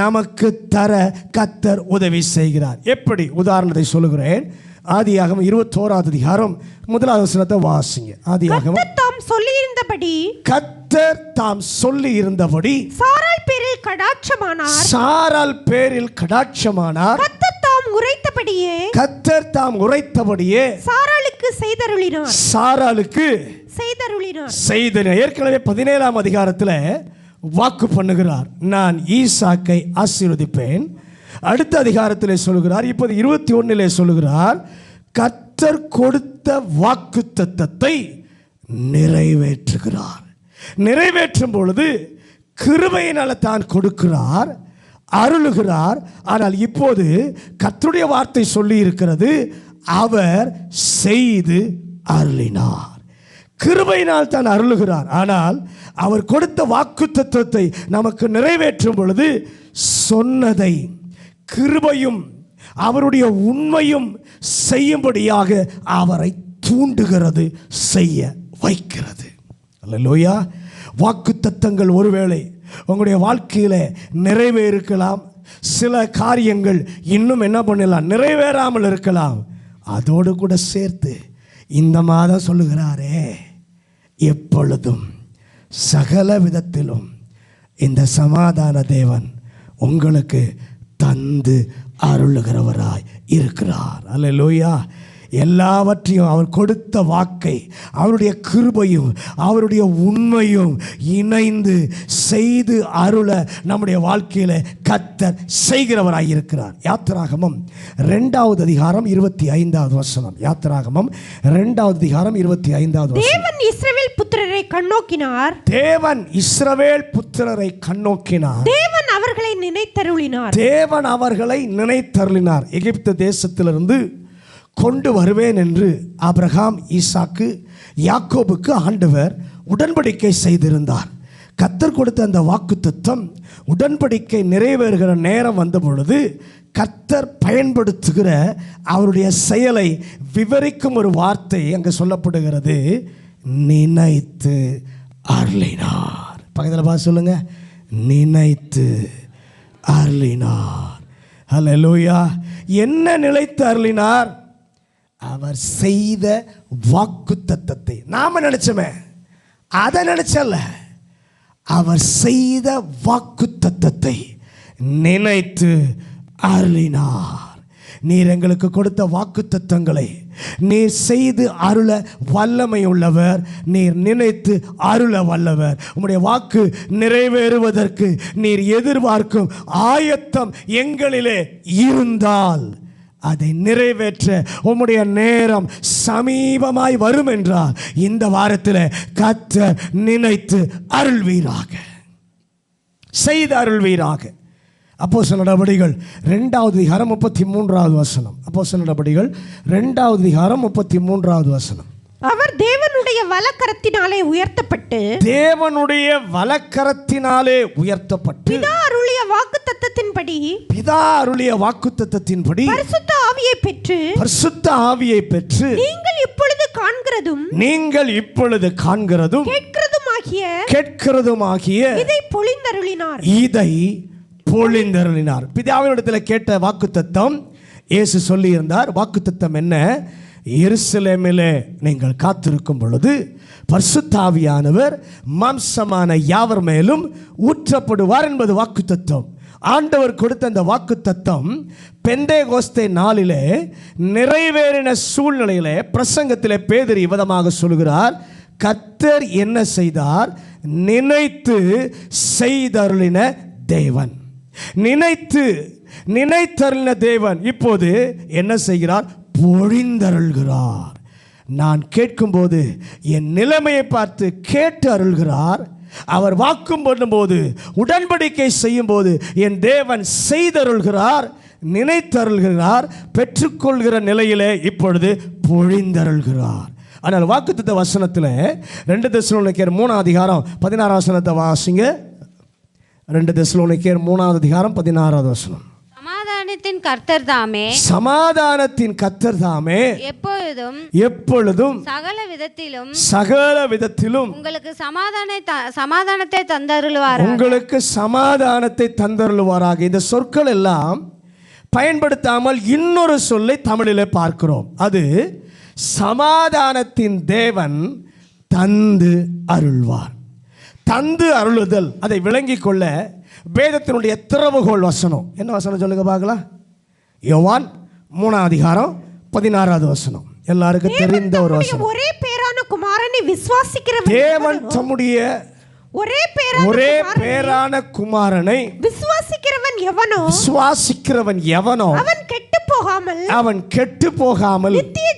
நமக்கு தர கர்த்தர் உதவி செய்கிறார். எப்படி? உதாரணத்தை சொல்லுகிறேன். ஆதியாகமம் 21வது அதிகாரம் 1வது வசனத்தை வாசிங்க. ஆதியாகமம் கர்த்தர் தாம் சொல்லி இருந்தபடி சாராள் பேரில் கடாட்சமானார். கர்த்தர் தாம் உரைத்தபடியே சாராளுக்கு செய்தருளினார். ஏற்கனவே 17ஆம் அதிகாரத்தில் வாக்கு பண்ணுகிறார், நான் ஈசாக்கை ஆசீர்வதிப்பேன். அடுத்த அதிகாரத்தில் சொல்லுகிறார், இப்போது 21 சொல்லுகிறார், கர்த்தர் கொடுத்த வாக்குத்தத்தத்தை நிறைவேற்றுகிறார். நிறைவேற்றும் பொழுது கிருபையினால தான் கொடுக்கிறார், அருளுகிறார். ஆனால் இப்போது கர்த்தருடைய வார்த்தை சொல்லி இருக்கிறது, அவர் செய்து அருளினார். கிருபையினால் தான் அருளுகிறார். ஆனால் அவர் கொடுத்த வாக்குத்தத்தத்தை நமக்கு நிறைவேற்றும் பொழுது சொன்னதை கிருபையும் அவருடைய உண்மையும் செய்யும்படியாக அவரை தூண்டுகிறது, செய்ய வைக்கிறது. அல்லேலூயா. வாக்குத்தத்தங்கள் ஒருவேளை உங்களுடைய வாழ்க்கையில் நிறைவேறலாம். சில காரியங்கள் இன்னும் என்ன பண்ணலாம், நிறைவேறாமல் இருக்கலாம். அதோடு கூட சேர்த்து இந்த மாதம் சொல்லுகிறாரே, எப்பொழுதும் சகல விதத்திலும் இந்த சமாதான தேவன் உங்களுக்கு தந்து அருளுகிறவராய் இருக்கிறார். அல்லேலூயா. எல்லாவற்றையும் அவர் கொடுத்த வாக்கை, அவருடைய கிருபையும் அவருடைய உண்மையும் இணைந்து செய்து அருள நம்முடைய வாழ்க்கையில் கர்த்தர் செய்கிறவராய் இருக்கிறார். யாத்திராகமம் 2வது அதிகாரம் 25வது வசனம். யாத்திராகமம் 2வது அதிகாரம் 25வது வசனம். தேவன் இஸ்ரவேல் புத்திரரை கண்ணோக்கினார். தேவன் இஸ்ரவேல் புத்திரரை கண்ணோக்கினார். தேவன் அவர்களை நினைத்தருளினார். தேவன் அவர்களை நினைத்தருளினார். எகிப்து தேசத்திலிருந்து கொண்டு வருவேன் என்று ஆபிரகாம், ஈசாக்கு, யாக்கோபுக்கு ஆண்டவர் உடன்படிக்கை செய்திருந்தார். கர்த்தர் கொடுத்த அந்த வாக்குத்தத்தம் உடன்படிக்கை நிறைவேறுகிற நேரம் வந்த பொழுது கர்த்தர் பயன்படுத்துகிற அவருடைய செயலை விவரிக்கும் ஒரு வார்த்தை அங்கே சொல்லப்படுகிறது, நினைத்து அருளினார். பக்கத்தில் பார்த்து சொல்லுங்க, நினைத்து அருளினார். அல்லேலூயா. என்ன நினைத்து அருளினார்? அவர் செய்த வாக்குத்தத்தத்தை. நாம நினைச்சோமே, அதை நினைச்சல்ல, அவர் செய்த வாக்குத்தத்தத்தை நினைத்து அருளினார். நீர் எங்களுக்கு கொடுத்த வாக்குத்தத்தங்களை நீர் செய்து அருள வல்லமை உள்ளவர், நீர் நினைத்து அருள வல்லவர். உம்முடைய வாக்கு நிறைவேறுவதற்கு நீர் எதிர்பார்க்கும் ஆயத்தம் எங்களிலே இருந்தால் அதை நிறைவேற்ற உம்முடைய நேரம் சமீபமாய் வரும் என்றால் இந்த வாரத்தில் கர்த்தர் நினைத்து அருள்வீராக, செய்து அருள்வீராக. அப்போஸ்தலர் நடபடிகள் 2வது அதிகாரம் 33வது வசனம். அப்போஸ்தலர் நடபடிகள் 2வது அதிகாரம் 33வது வசனம். அவர் தேவனுடைய வலக்கரத்தினாலே உயர்த்தப்பட்டு, தேவனுடைய வலக்கரத்தினாலே உயர்த்தப்பட்டு, பிதா அருளிய வாக்குத்தத்தத்தின்படி, பிதா அருளிய வாக்குத்தத்தத்தின்படி பரிசுத்த ஆவியை பெற்று, பரிசுத்த ஆவியை பெற்று, நீங்கள் இப்பொழுது காண்கிறதும் நீங்கள் இப்பொழுது காண்கிறதும் கேட்கிறதுமாகிய இதை பொழிந்தருளினார். இதை பொழிந்தருளினார். பிதாவினிடத்தில் கேட்ட வாக்குத்தத்தம் இயேசு சொல்லி இருந்தார். வாக்குத்தத்தம் என்ன? எருசலேமிலே நீங்கள் காத்திருக்கும் பொழுது பரிசுத்த ஆவியானவர் மாம்சமான யாவர் மேலும் ஊற்றப்படுவார் என்பது வாக்குத்தத்தம். ஆண்டவர் கொடுத்த அந்த வாக்குத்தத்தம் பெந்தேகோஸ்தே நாளிலே நிறைவேறின சூழ்நிலையிலே பிரசங்கத்திலே பேதுரு விதமாக சொல்கிறார், கர்த்தர் என்ன செய்தார்? நினைத்து செய்தருளின தேவன். நினைத்தருளின தேவன் இப்போது என்ன செய்கிறார்? பொழிந்தருள்கிறார். நான் கேட்கும்போது என் நிலைமையை பார்த்து கேட்டு அருள்கிறார். அவர் வாக்கும் பண்ணும்போது, உடன்படிக்கை செய்யும் போது என் தேவன் செய்தருள்கிறார், நினைத்தருள்கிறார். பெற்றுக்கொள்கிற நிலையிலே இப்பொழுது பொழிந்தருள்கிறார். ஆனால் வாக்குத்தத்த வசனத்தில் 2 தெசலோனிக்கேயர் 3வது அதிகாரம் 16வது வசனத்தை வாசிங்க. 2 தெசலோனிக்கேயர் 3வது அதிகாரம் 16வது வசனம். சமாதானத்தின் கர்த்தர் தாமே, சமாதானத்தின் கர்த்தர் தாமே எப்பொழுதும் சகல விதத்திலும் உங்களுக்கு சமாதானத்தை தந்தருளுவாராக. உங்களுக்கு சமாதானத்தை தந்தருளுவாராக. இந்த சொற்கள் எல்லாம் பயன்படுத்தாமல் இன்னொரு சொல்லை தமிழிலே பார்க்கிறோம். அது சமாதானத்தின் தேவன் தந்து அருள்வார். தந்து அருளுதல், அதை விளங்கிக் கொள்ள வேதத்தினுடைய திறவுகோல் வசனம் என்ன வசனம் சொல்லுங்க பார்க்கலாம். யோவான் 3வது அதிகாரம் 16வது வசனம். எல்லாருக்கும் தெரிந்த ஒரு வசனம். ஒரே பேரான குமாரனை விசுவாசிக்கிறவன், தேவன் தம்முடைய ஒரே பேரான குமாரனை விசுவாசிக்கிறவன் எவனோ அவன் கெட்டு போகாமல் நித்திய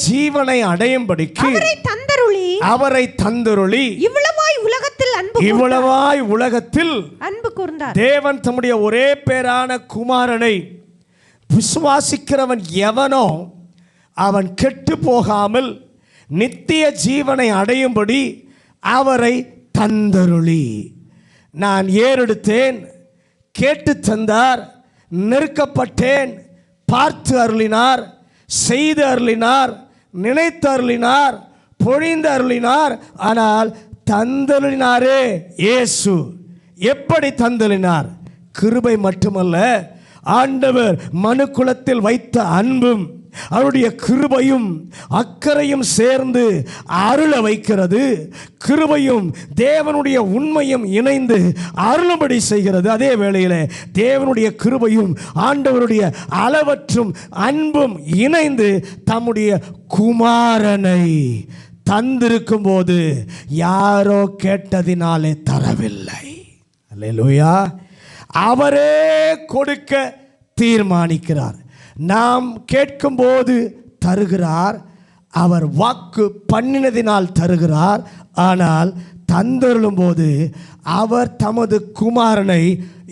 ஜீவனை அடையும்படிக்கு அவரை தந்தருளி இவ்வளவாய் உலகத்தில் அன்பு கூர்ந்தார். தேவன் தம்முடைய ஒரே பேரான குமாரனை விசுவாசிக்கிறவன் எவனோ அவன் கெட்டு போகாமல் நித்திய ஜீவனை அடையும்படி அவரை தந்தருளி. நான் ஏறெடுத்தேன், கேட்டு தந்தார், நெருக்கப்பட்டேன், பார்த்து அருளினார், செய்து அருளினார், நினைத்து அருளினார், பொழிந்து அருளினார். ஆனால் தந்தருளினாரே இயேசு. எப்படி தந்தருளினார்? கிருபை மட்டுமல்ல, ஆண்டவர் மனுக்குலத்தில் வைத்த அன்பும் அவருடைய கிருபையும் அக்கறையும் சேர்ந்து அருள வைக்கிறது. கிருபையும் தேவனுடைய உண்மையும் இணைந்து அருளும்படி செய்கிறது. அதே வேளையில் தேவனுடைய கிருபையும் ஆண்டவருடைய அளவற்றும் அன்பும் இணைந்து தம்முடைய குமாரனை தந்திருக்கும் போது யாரோ கேட்டதினாலே தரவில்லை. அல்லேலூயா. அவரே கொடுக்க தீர்மானிக்கிறார். நாம் கேட்கும்போது தருகிறார். அவர் வாக்கு பண்ணினதினால் தருகிறார். ஆனால் தந்தருளும் போது அவர் தமது குமாரனை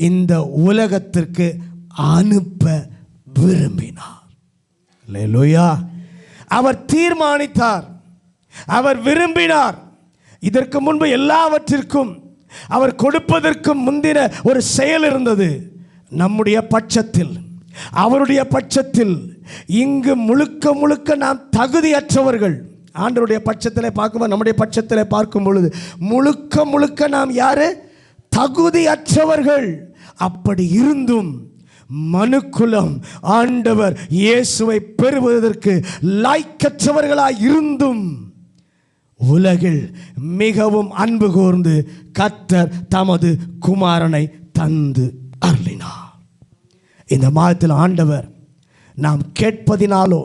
இந்த உலகத்திற்கு அனுப்ப விரும்பினார். அல்லேலூயா. அவர் தீர்மானித்தார், அவர் விரும்பினார். இதற்கு முன்பு எல்லாவற்றிற்கும் அவர் கொடுப்பதற்கு முந்தின ஒரு செயல் இருந்தது. நம்முடைய பட்சத்தில், அவருடைய பட்சத்தில் இங்கு முழுக்க முழுக்க நாம் தகுதியற்றவர்கள். ஆண்டவருடைய பட்சத்தில் பார்க்கும்போது, நம்முடைய பட்சத்தில் பார்க்கும் பொழுது முழுக்க முழுக்க நாம் யாரு? தகுதியற்றவர்கள். அப்படி இருந்தும் மனுக்குலம் ஆண்டவர் இயேசுவை பெறுவதற்கு லாய்க்கற்றவர்களாய் இருந்தும் உலகில் மிகவும் அன்பு கூர்ந்து கர்த்தர் தமது குமாரனை தந்து அருளினார். இந்த மாதத்தில் ஆண்டவர் நாம் கேட்பதினாலோ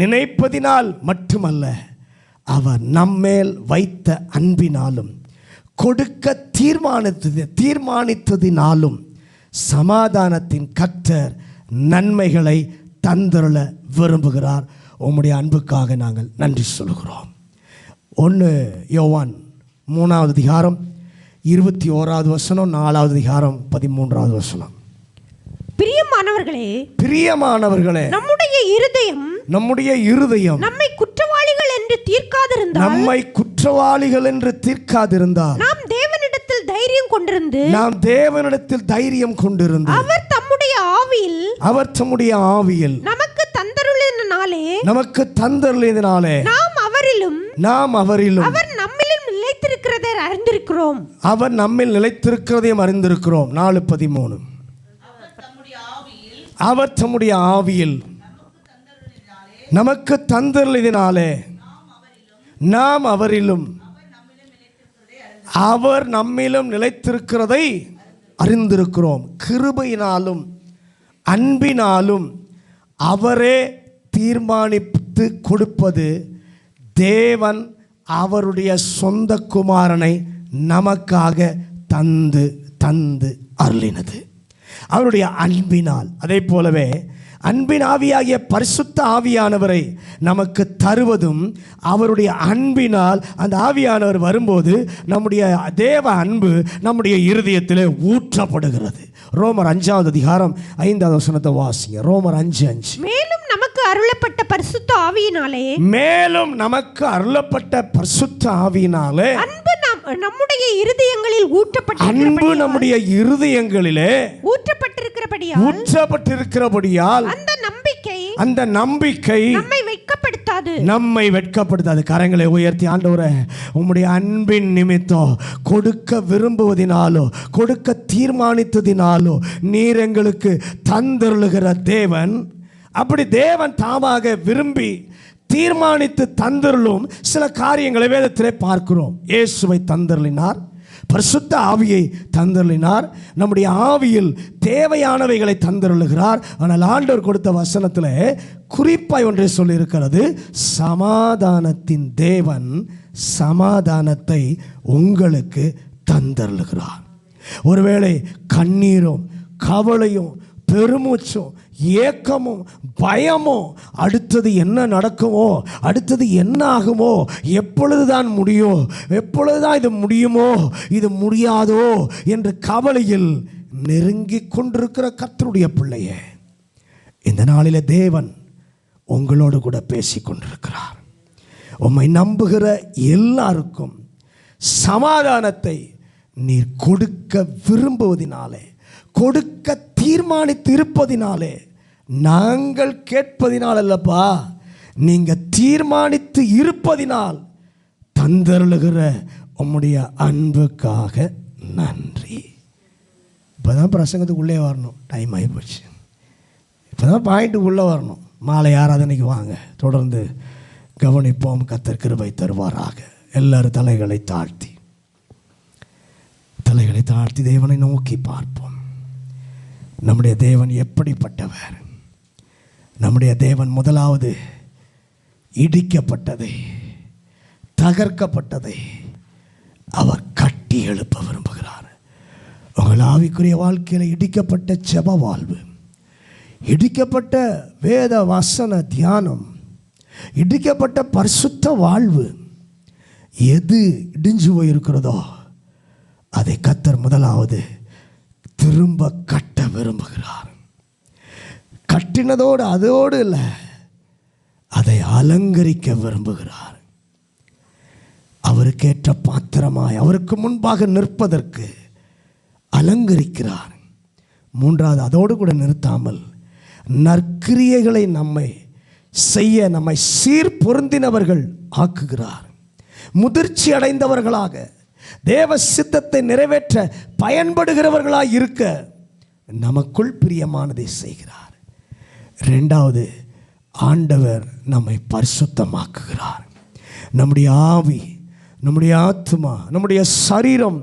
நினைப்பதினால் மட்டுமல்ல, அவர் நம்மேல் வைத்த அன்பினாலும் கொடுக்க தீர்மானித்ததினாலும் சமாதானத்தின் கர்த்தர் நன்மைகளை தந்தருள விரும்புகிறார். உம்முடைய அன்புக்காக நாங்கள் நன்றி சொல்கிறோம். 1 யோவான் 3வது அதிகாரம் 21வது வசனம், 4வது அதிகாரம் 13வது வசனம். பிரியமானவர்களே, நம்முடைய இருதயம் நம்மை குற்றவாளிகள் என்று தீர்க்காதிருந்தால் நாம் தேவனிடத்தில் தைரியம் கொண்டிருந்து அவர் தம்முடைய ஆவியில் நமக்கு தந்தருளினாலே நாம் அவரிலும் அவர் நம்மில் நிலைத்திருக்கிறதையும் அறிந்திருக்கிறோம். 4:13. அவர் தம்முடைய ஆவியில் நமக்கு தந்தருளினாலே நாம் அவரிலும் அவர் நம்மிலும் நிலைத்திருக்கிறதை அறிந்திருக்கிறோம். கிருபையினாலும் அன்பினாலும் அவரே தீர்மானித்து கொடுப்பது. தேவன் அவருடைய சொந்த குமாரனை நமக்காக தந்து அருளினது அவருடைய அன்பினால். அதே போலவே அன்பின் ஆவியாகிய பரிசுத்த ஆவியானவரை நமக்கு தருவதும் அவருடைய அன்பினால். அந்த ஆவியானவர் வரும்போது நம்முடைய தேவ அன்பு நம்முடைய இருதயத்திலே ஊற்றப்படுகிறது. ரோமர் 5வது அதிகாரம் 5வது வசனத்தை வாசிங்க. ரோமர் 5:5. மேலும் நமக்கு அருளப்பட்ட பரிசுத்த ஆவியினாலே அன்பு நம்முடைய இருதயங்களிலே ஊற்றப்பட்டிருக்கிறபடியால் அந்த நம்பிக்கை நம்மை வெட்கப்படுத்தாது. கரங்களை உயர்த்தி, ஆண்டவரே, உம்முடைய அன்பின் நிமித்தம் கொடுக்க விரும்புவதினாலோ கொடுக்க தீர்மானித்ததினாலோ நீர் எங்களுக்கு தந்தருளுகிற தேவன். அப்படி தேவன் தாமாக விரும்பி தீர்மானித்து தந்தருளும் சில காரியங்களை வேதத்திலே பார்க்கிறோம். இயேசுவை தந்தருளினார், பரிசுத்த ஆவியை தந்தருளினார், நம்முடைய ஆவியில் தேவையானவைகளை தந்தருளுகிறார். ஆனால் ஆண்டவர் கொடுத்த வசனத்தில் குறிப்பாய் ஒன்றை சொல்லியிருக்கிறது. சமாதானத்தின் தேவன் சமாதானத்தை உங்களுக்கு தந்தருளுகிறார். ஒருவேளை கண்ணீரும் கவலையும் பெருமூச்சும் ஏக்கமும் பயமும், அடுத்தது என்ன நடக்குமோ, அடுத்தது என்ன ஆகுமோ, எப்பொழுது தான் முடியும், எப்பொழுது தான் இது முடியுமோ, இது முடியாதோ என்ற கவலையில் நெருங்கி கொண்டிருக்கிற கர்த்தருடைய பிள்ளையே, இந்த நாளில் தேவன் உங்களோடு கூட பேசி கொண்டிருக்கிறார். உம்மை நம்புகிற எல்லாருக்கும் சமாதானத்தை நீர் கொடுக்க விரும்புவதினாலே, கொடுக்க தீர்மானித்து இருப்பதினாலே, நாங்கள் கேட்பதினால் அல்லப்பா, நீங்கள் தீர்மானித்து இருப்பதினால் தந்தருளுகிற உம்முடைய அன்புக்காக நன்றி. இப்போ தான் பிரசங்கத்துக்கு உள்ளே வரணும், டைம் ஆகி போச்சு. இப்போ தான் பாயிண்ட்டுக்கு உள்ளே வரணும். மாலை ஆராதனைக்கு வாங்க, தொடர்ந்து கவனிப்போம். கர்த்தர் கிருபை தருவாராக. எல்லாரும் தலைகளை தாழ்த்தி தேவனை நோக்கி பார்ப்போம். நம்முடைய தேவன் எப்படிப்பட்டவர்? நம்முடைய தேவன் முதலாவது இடிக்கப்பட்டதை, தகர்க்கப்பட்டதை அவர் கட்டி எழுப்ப விரும்புகிறார். உங்கள் ஆவிக்குரிய வாழ்க்கையில் இடிக்கப்பட்ட ஜெப வாழ்வு, இடிக்கப்பட்ட வேத வசன தியானம், இடிக்கப்பட்ட பரிசுத்த வாழ்வு, எது இடிஞ்சு போயிருக்கிறதோ அதை கர்த்தர் முதலாவது திரும்ப கட்ட விரும்புகிறார். கட்டினதோடு அதோடு இல்லை, அதை அலங்கரிக்க விரும்புகிறார். அவருக்கேற்ற பாத்திரமாய் அவருக்கு முன்பாக நிற்பதற்கு அலங்கரிக்கிறார். மூன்றாவது, அதோடு கூட நிறுத்தாமல் நற்கிரியைகளை நம்மை செய்ய நம்மை சீர் பொருந்தினவர்கள் ஆக்குகிறார். முதிர்ச்சி அடைந்தவர்களாக தேவ சித்தத்தை நிறைவேற்ற பயன்படுகிறவர்களாக இருக்க நமக்குள் பிரியமானதை செய்கிறார். இரண்டாவது, ஆண்டவர் நம்மை பரிசுத்தமாக்குகிறார். நம்முடைய ஆவி, நம்முடைய ஆத்மா, நம்முடைய சரீரம்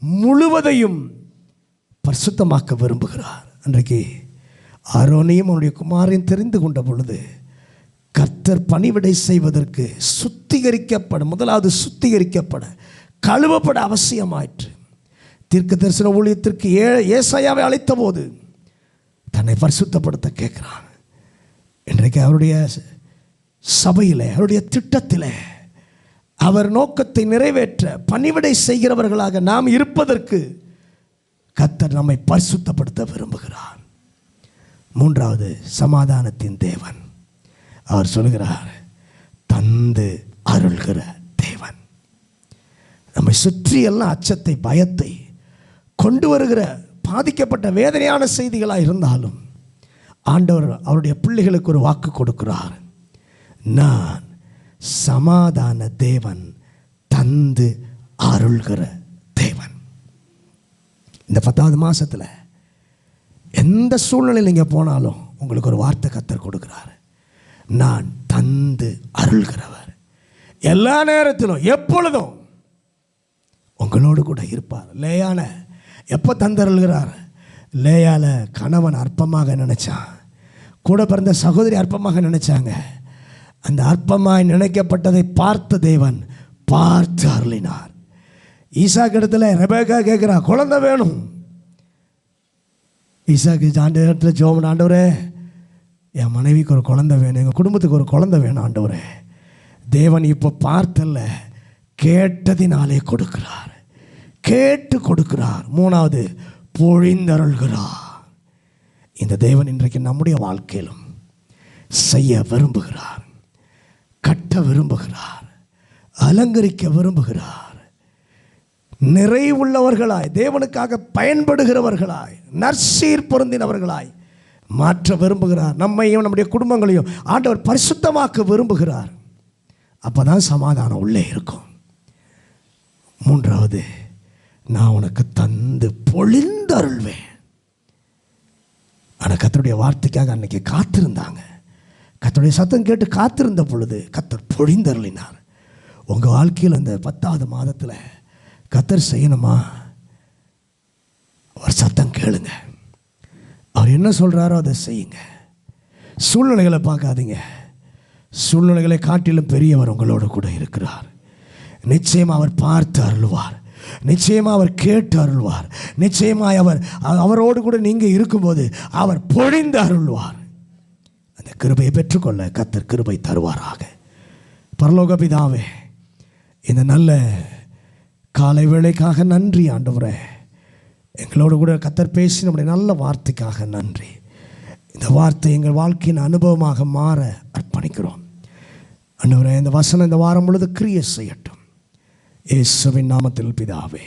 முழுவதையும் பரிசுத்தமாக்க விரும்புகிறார். அன்றைக்கு ஆரோனையும் அவனுடைய குமாரையும் தெரிந்து கொண்ட பொழுது கர்த்தர் பணிவிடை செய்வதற்கு முதலாவது சுத்திகரிக்கப்பட, கழுவப்பட அவசியமாயிற்று. தீர்க்க தரிசன ஊழியத்திற்கு ஏசாயாவை அழைத்த போது தன்னை பரிசுத்தப்படுத்த கேட்கிறான். இன்றைக்கு அவருடைய சபையில், அவருடைய திட்டத்தில், அவர் நோக்கத்தை நிறைவேற்ற பணிவிடை செய்கிறவர்களாக நாம் இருப்பதற்கு கர்த்தர் நம்மை பரிசுத்தப்படுத்த விரும்புகிறார். மூன்றாவது, சமாதானத்தின் தேவன். அவர் சொல்கிறார், தந்து அருள்கிற தேவன். நம்மை சுற்றியெல்லாம் அச்சத்தை, பயத்தை கொண்டு வருகிற பாதிக்கப்பட்ட வேதனையான செய்திகளாக இருந்தாலும் ஆண்டவர் அவருடைய பிள்ளைகளுக்கு ஒரு வாக்கு கொடுக்கிறார். நான் சமாதான தேவன், தந்து அருள்கிற தேவன். இந்த 10வது மாதத்தில் எந்த சூழ்நிலையில் நீங்கள் போனாலும் உங்களுக்கு ஒரு வார்த்தை கர்த்தர் கொடுக்கிறார். நான் தந்து அருள்கிறவர். எல்லா நேரத்திலும் எப்பொழுதும் உங்களோடு கூட இருப்பார். லேயான எப்போ தந்தருள்கிறார்? லேயால கணவன் அற்பமாக நினைச்சான், கூட பிறந்த சகோதரி அற்பமாக நினைச்சாங்க. அந்த அற்பமாய் நினைக்கப்பட்டதை பார்த்த தேவன் பார்த்து அருளினார். ஈசாக்கு இடத்துல ரெபேக்கா கேட்குறா, குழந்தை வேணும். ஈசாக்கு ஆண்டவரத்தில் ஜெபம், ஆண்டவரே என் மனைவிக்கு ஒரு குழந்தை வேணும், எங்கள் குடும்பத்துக்கு ஒரு குழந்தை வேணும் ஆண்டவரே. தேவன் இப்போ பார்த்தல்ல, கேட்டதினாலே கொடுக்கிறார், கேட்டு கொடுக்கிறார். மூணாவது, பொழிந்தருள்கிறார். இந்த தேவன் இன்றைக்கு நம்முடைய வாழ்க்கையிலும் செய்ய விரும்புகிறார், கட்ட விரும்புகிறார், அலங்கரிக்க விரும்புகிறார். நிறைவுள்ளவர்களாய், தேவனுக்காக பயன்படுகிறவர்களாய், நற்சீர் பொருந்தினவர்களாய் மாற்ற விரும்புகிறார். நம்மையும் நம்முடைய குடும்பங்களையும் ஆண்டவர் பரிசுத்தமாக்க விரும்புகிறார். அப்போ தான் சமாதானம் உள்ளே இருக்கும். மூன்றாவது, நான் உனக்கு தந்து பொழிந்தருள்வேன். ஆனால் கர்த்தருடைய வார்த்தைக்காக அன்னைக்கு காத்திருந்தாங்க. கர்த்தருடைய சத்தம் கேட்டு காத்திருந்த பொழுது கர்த்தர் பொழிந்தருளினார். உங்கள் வாழ்க்கையில் அந்த 10வது மாதத்தில் கர்த்தர் செய்யணுமா, ஒரு சத்தம் கேளுங்க. அவர் என்ன சொல்கிறாரோ அதை செய்யுங்க. சூழ்நிலைகளை பார்க்காதீங்க. சூழ்நிலைகளை காட்டிலும் பெரியவர் உங்களோடு கூட இருக்கிறார். நிச்சயம் அவர் பார்த்து அருள்வார். நிச்சயமாக அவர் கேட்டு அருள்வார். நிச்சயமாய் அவரோடு கூட நீங்கள் இருக்கும்போது அவர் பொழிந்து அருள்வார். அந்த கிருபையை பெற்றுக்கொள்ள கர்த்தர் கிருபை தருவாராக. பரலோக பிதாவே, இந்த நல்ல காலை வேளைக்காக நன்றி ஆண்டவரே. எங்களோடு கூட கர்த்தர் பேசி நம்முடைய நல்ல வார்த்தைக்காக நன்றி. இந்த வார்த்தை எங்கள் வாழ்க்கையின் அனுபவமாக மாற அர்ப்பணிக்கிறோம் ஆண்டவரே. இந்த வசனம் இந்த வாரம் முழுது கிரியை செய்யட்டும். இயேசுவின் நாமத்தில் பிதாவே.